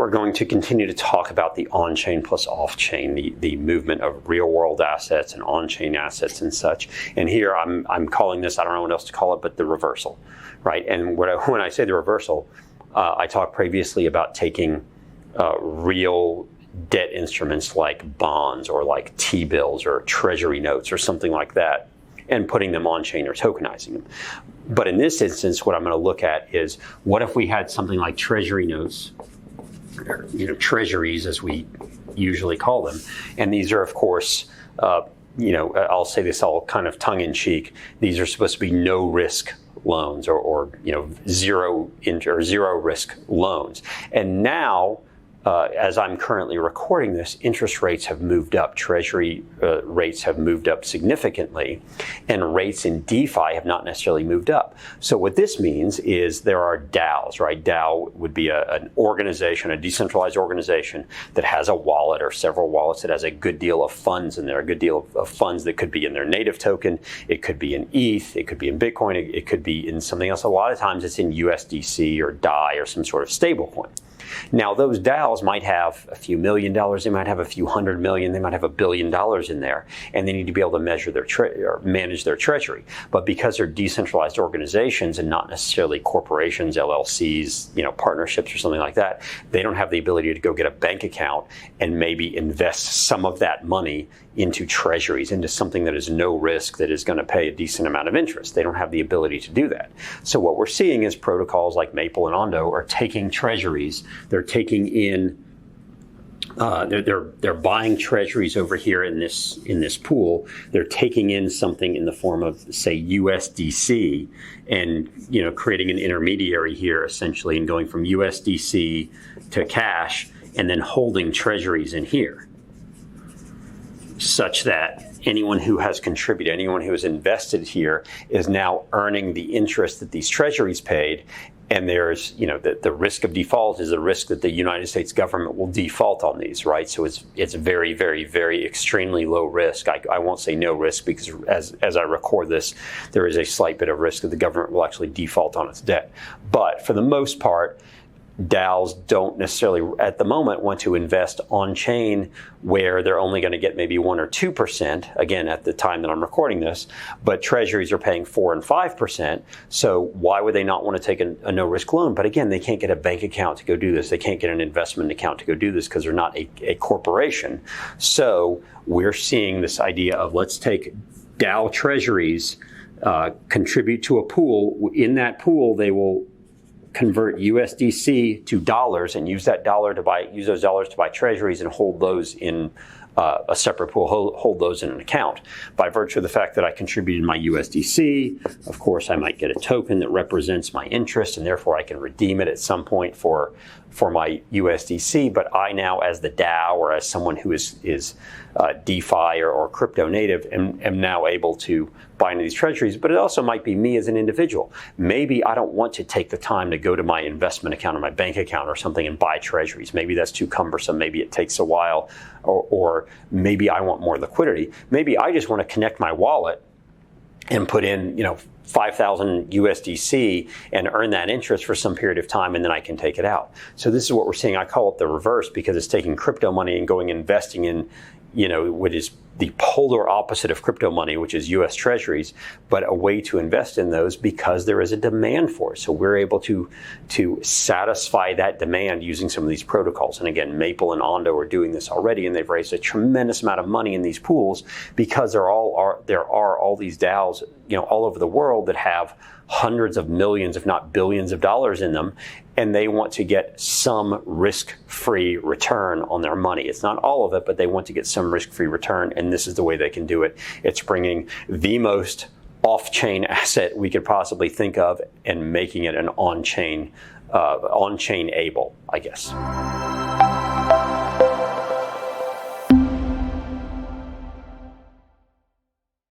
we're going to continue to talk about the on-chain plus off-chain, the movement of real-world assets and on-chain assets and such. And here I'm calling this, I don't know what else to call it, but the reversal, right? And when I say the reversal, I talked previously about taking real debt instruments like bonds or like T-bills or treasury notes or something like that and putting them on-chain or tokenizing them. But in this instance, what I'm going to look at is, what if we had something like treasury notes, or, treasuries as we usually call them. And these are, of course, I'll say this all kind of tongue-in-cheek, these are supposed to be no-risk loans or zero risk loans. And now, as I'm currently recording this, interest rates have moved up. Treasury rates have moved up significantly, and rates in DeFi have not necessarily moved up. So what this means is there are DAOs, right? DAO would be an organization, a decentralized organization that has a wallet or several wallets that has a good deal of funds in there, a good deal of funds that could be in their native token. It could be in ETH, it could be in Bitcoin, it could be in something else. A lot of times it's in USDC or DAI or some sort of stable coin. Now, those DAOs might have a few $1 million, they might have a few $100 million, they might have $1 billion in there, and they need to be able to measure their or manage their treasury. But because they're decentralized organizations and not necessarily corporations, LLCs, partnerships or something like that, they don't have the ability to go get a bank account and maybe invest some of that money into treasuries, into something that is no risk, that is going to pay a decent amount of interest. They don't have the ability to do that. So what we're seeing is protocols like Maple and Ondo are taking treasuries. They're taking in, they're buying treasuries over here in this pool. They're taking in something in the form of, say, USDC, and creating an intermediary here essentially, and going from USDC to cash, and then holding treasuries in here, such that anyone who has contributed, anyone who has invested here is now earning the interest that these treasuries paid. And there's, the risk of default is a risk that the United States government will default on these, right? So it's very, very, very extremely low risk. I won't say no risk, because as I record this, there is a slight bit of risk that the government will actually default on its debt. But for the most part, DAOs don't necessarily, at the moment, want to invest on-chain where they're only going to get maybe 1 or 2%, again, at the time that I'm recording this, but treasuries are paying 4 and 5%, so why would they not want to take a no-risk loan? But again, they can't get a bank account to go do this. They can't get an investment account to go do this because they're not a corporation. So we're seeing this idea of, let's take DAO treasuries, contribute to a pool. In that pool, they will convert USDC to dollars and use those dollars to buy treasuries and hold those in a separate pool, hold those in an account. By virtue of the fact that I contributed my USDC, of course, I might get a token that represents my interest, and therefore I can redeem it at some point for my USDC. But I now, as the DAO or as someone who is DeFi or crypto native, am now able to buy into these treasuries. But it also might be me as an individual. Maybe I don't want to take the time to go to my investment account or my bank account or something and buy treasuries. Maybe that's too cumbersome. Maybe it takes a while, or maybe I want more liquidity. Maybe I just want to connect my wallet and put in, 5,000 USDC and earn that interest for some period of time, and then I can take it out. So this is what we're seeing. I call it the reverse, because it's taking crypto money and going investing in, what is the polar opposite of crypto money, which is US Treasuries, but a way to invest in those because there is a demand for it. So we're able to satisfy that demand using some of these protocols. And again, Maple and Ondo are doing this already, and they've raised a tremendous amount of money in these pools because there are all these DAOs, all over the world that have hundreds of millions, if not billions of dollars in them, and they want to get some risk-free return on their money. It's not all of it, but they want to get some risk-free return, and this is the way they can do it. It's bringing the most off-chain asset we could possibly think of and making it an on-chain able, I guess.